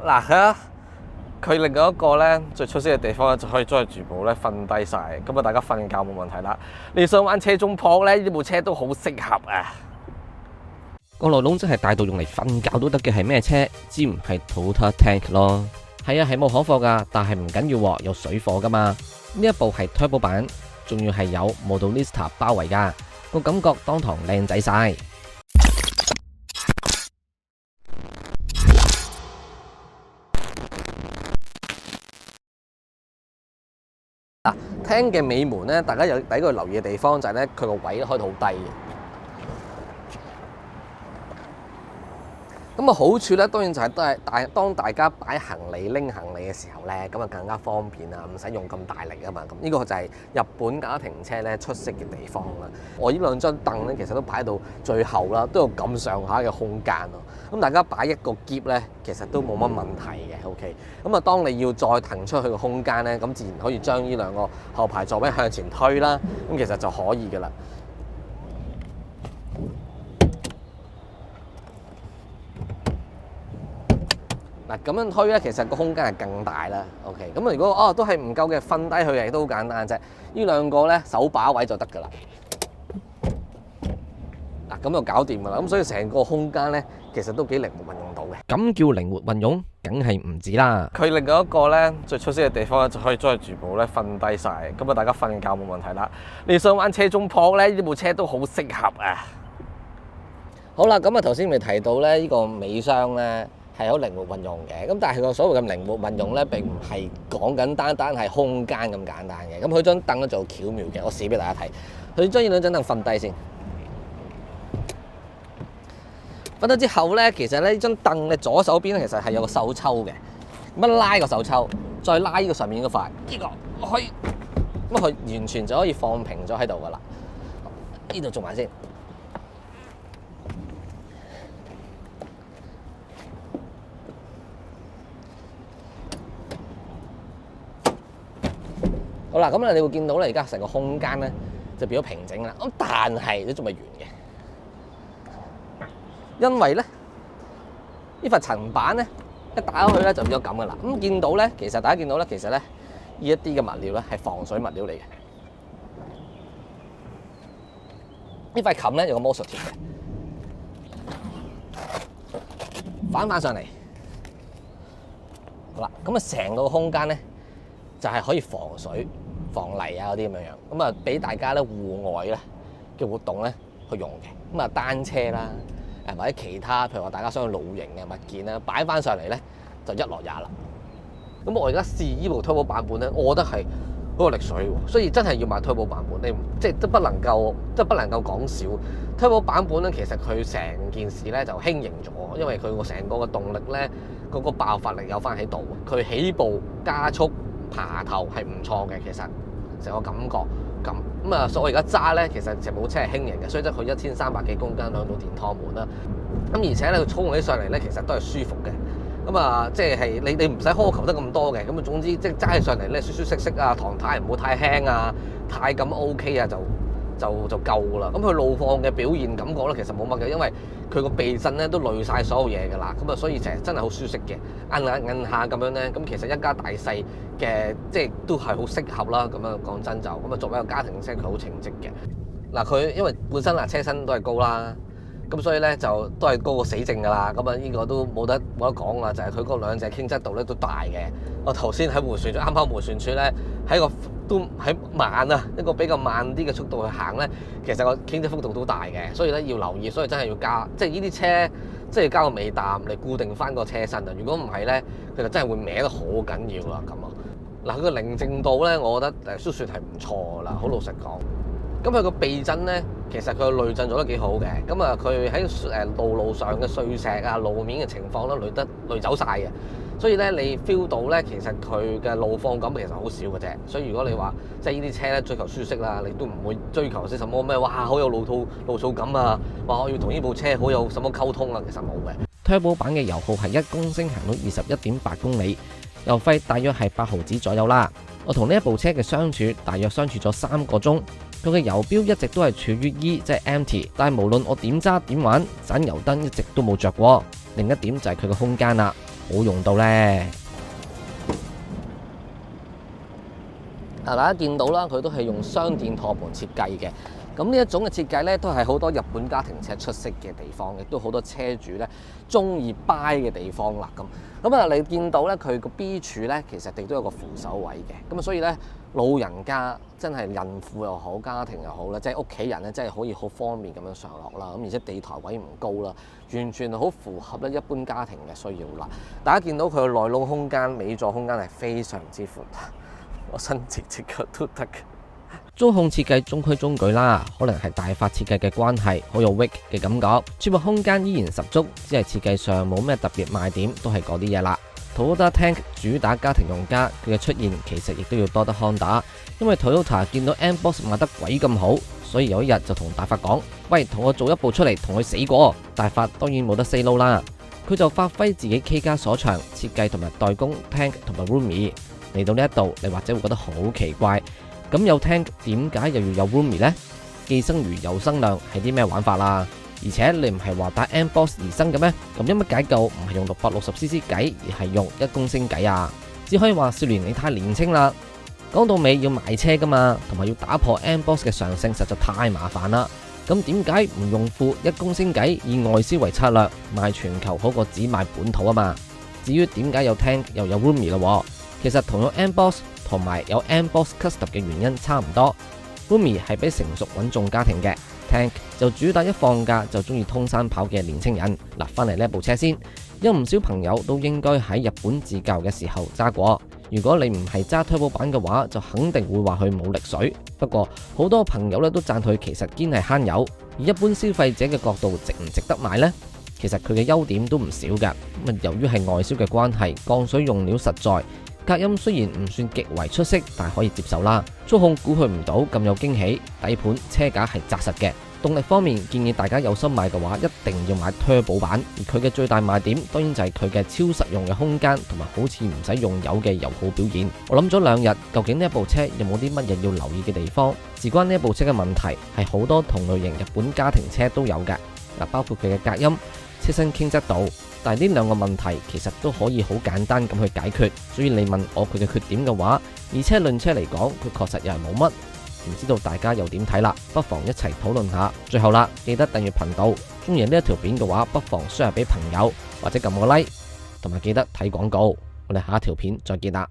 嗱，佢另外一個咧最出色嘅地方咧，就可以將佢全部咧瞓低晒，咁啊大家瞓覺冇問題啦。你想玩車中泊咧，呢部車都好適合啊！個內籠真係大到用嚟瞓覺都得嘅係咩車？知唔係 Toyota Tank 咯？係啊，係冇可貨噶，但係唔緊要喎，有水貨噶嘛。呢一部係 Turbo 版，仲要係有 Modelista 包圍噶，個感覺當堂靚仔晒。聽嘅尾門咧，大家有第一個留意嘅地方就係咧，佢個位開到好低嘅。咁啊好處咧，當然就係當大家擺行李拎行李嘅時候咧，咁啊更加方便啊，唔使用咁大力啊嘛。咁呢個就係日本家庭車咧出色嘅地方啦。我呢兩張凳咧，其實都擺到最後啦，都有咁上下嘅空間咯。咁大家擺一個篋咧，其實都冇乜問題嘅。OK， 咁啊，當你要再騰出去個空間咧，咁自然可以將呢兩個後排座位向前推啦。咁其實就可以噶啦。嗱，咁樣推咧，其實個空間係更大啦。OK， 咁如果都係唔夠嘅，瞓低佢嘅都好簡單啫。呢兩個咧手把位就得㗎啦。嗱，咁就搞掂㗎啦。咁所以成個空間咧，其實都幾靈活運用到嘅。咁叫靈活運用，梗係唔止啦。佢另外一個咧最出色嘅地方咧，就可以將佢全部咧瞓低晒，咁啊大家瞓覺冇問題啦。你想玩車中泊咧，呢部車都好適合啊。好啦，咁啊頭先咪提到咧，呢個尾箱咧係有靈活運用嘅，咁但係個所謂嘅靈活運用咧，並唔係講緊單係空間咁簡單嘅。咁佢張凳咧就巧妙嘅，我試俾大家睇。佢將呢兩張凳瞓低先，瞓低之後咧，其實咧呢張凳嘅左手邊咧，其實係有個手抽嘅。咁一拉個手抽，再拉呢個上面嗰塊，呢個可以，咁佢完全就可以放平咗喺度噶啦。呢度做埋先。好啦，咁你會見到咧，而家成個空間咧就變咗平整啦。咁但係都仲未完嘅，因為咧呢塊層板咧一打開去咧就變咗咁噶啦。咁見到咧，其實大家見到咧，其實咧呢一啲嘅物料咧係防水物料嚟嘅。呢塊冚咧有個魔術貼嘅，反上嚟。好啦，咁啊成個空間咧就係可以防水、防泥啊嗰啲咁樣樣，咁啊俾大家咧戶外咧嘅活動咧去用嘅。咁啊單車啦，或者其他譬如話大家想去露營嘅物件啦，擺翻上嚟咧就一落也啦。咁我而家試呢部推保版本咧，我覺得係好有力水喎，所以真係要買推保版本，你即係都不能夠講少。推保版本咧，其實佢成件事咧就輕盈咗，因為佢個成個嘅動力咧嗰個爆發力有翻喺度，佢起步加速爬頭係唔錯嘅，其實成個感覺咁啊，所以我而家揸咧，其實成部車係輕盈嘅，所以即係佢1300幾公斤兩度電拖門啦。咁而且咧佢操控起上嚟咧，其實都係舒服嘅。咁啊，即係你唔使苛求得咁多嘅。咁啊，總之即係揸起上嚟咧，舒舒適適啊，唐太唔好太輕啊，太咁 OK 啊，就夠啦。咁佢路況嘅表現感覺咧，其實冇乜嘅，因為佢個避震咧都濾晒所有嘢㗎啦。咁啊，所以成日真係好舒適嘅，摁下咁樣咧。咁其實一家大細嘅即係都係好適合啦。咁樣講真就咁啊，作為一個家庭車，佢好稱職嘅。嗱，佢因為本身車身都係高啦。咁所以咧就都係高過死症㗎啦，咁啊呢個都冇得講啦，就係佢嗰兩隻傾側度咧都大嘅。我頭先喺迴旋處，啱啱迴旋處咧都喺慢啊，一個比較慢啲嘅速度去行咧，其實個傾側幅度都大嘅，所以咧要留意，所以真係要加，即係呢啲車即係加個尾擔嚟固定翻個車身啊。如果唔係咧，佢就真係會歪得好緊要啦咁啊。嗱，佢個寧靜度咧，我覺得都算係唔錯㗎啦，好老實講。咁佢個避震咧，其實佢個濾震做得幾好嘅。咁啊，佢喺道路上嘅碎石啊、路面嘅情況咧，濾走晒嘅。所以咧，你 feel 到咧，其實佢嘅路況感其實好少嘅啫。所以如果你話即係呢啲車咧追求舒適啦，你都唔會追求啲什麼咩哇好有路噪感啊，話我要同呢部車好有什麼溝通啊，其實冇嘅。Turbo 版嘅油耗係1公升行到21.8公里，油費大約係8毫子左右啦。我同呢一部車嘅相處，大約相處咗3個鐘。佢嘅油標一直都係處於 E， 即係 empty， 但係無論我點揸點玩，盞油燈一直都冇着過。另一點就係佢嘅空間啦，好用到呢？大家見到啦，佢都係用雙電托盤設計嘅。咁呢一種嘅設計咧，都係好多日本家庭車出色嘅地方，亦都好多車主咧中意 buy 嘅地方啦。咁啊，你見到咧佢個 B 柱咧，其實亦都有個扶手位嘅。咁啊，所以咧老人家真係孕婦又好，家庭又好啦，即係屋企人咧，真係可以好方便咁樣上落啦。咁而且地台位唔高啦，完全好符合咧一般家庭嘅需要啦。大家見到佢嘅內籠空間、尾座空間係非常之闊，我伸直隻腳都得嘅。中控設計中規中矩啦，可能係大發設計嘅關係，好有 Vic 嘅感覺。儲物空間依然十足，只係設計上冇咩特別賣點，都係嗰啲嘢啦。Toyota Tank 主打家庭用家，佢嘅出現其實亦都要多得看打，因為 Toyota 見到 M-Boss 賣得鬼咁好，所以有一日就同大發講：喂，同我做一部出嚟，同佢死過。大發當然冇得 say no 啦，佢就發揮自己 K 家所長，設計同埋代工 Tank 同埋 Roomy。嚟到呢一度，你或者會覺得好奇怪。咁有 Tank 點解又要有 Roomy 呢？既生瑜又生亮係啲咩玩法啦？而且你唔係話打 M-Boss 而生嘅咩？咁有乜解救唔係用660cc 計，而係用1公升計啊？只可以話少年你太年輕啦。講到尾要賣車噶嘛，同埋要打破 M-Boss 嘅常性，實在太麻煩啦。咁點解唔用副1公升計，以外銷為策略，賣全球好過只賣本土啊嘛？至於點解有 Tank 又有 Roomy 咯？其實同樣 M-Boss 同埋有 M-Boss Custom 嘅原因差唔多。Roomy 係俾成熟穩重家庭嘅， Tank 就主打一放假就中意通山跑嘅年青人。嗱，翻嚟呢部車先，有唔少朋友都應該喺日本自駕嘅時候揸過。如果你唔係揸 Turbo 版嘅話，就肯定會話佢冇力水。不過好多朋友咧都讚佢其實堅係慳油。而一般消費者嘅角度，值唔值得買呢？其實佢嘅優點都唔少㗎。由於係外銷嘅關係，鋼水用料實在。隔音雖然唔算極為出色，但係可以接受啦。操控估佢唔到咁有驚喜，底盤車架係紮實嘅。動力方面，建議大家有心買嘅話，一定要買 Turbo 版。而佢嘅最大賣點，當然就係佢嘅超實用嘅空間，同埋好似唔使用油嘅油耗表現。我諗咗2日，究竟呢一部車有冇啲乜嘢要留意嘅地方？事關呢一部車嘅問題，係好多同類型日本家庭車都有嘅。包括佢嘅隔音、車身傾側度。但係呢2個問題其實都可以好簡單咁去解決，所以你問我佢嘅缺點嘅話，以車論車嚟講，佢確實又係冇乜。唔知道大家又點睇啦？不妨一齊討論下。最後啦，記得訂閱頻道，中意呢一條片嘅話，不妨 share 俾朋友或者撳個 like，同埋記得睇廣告。我哋下一條片再見啦。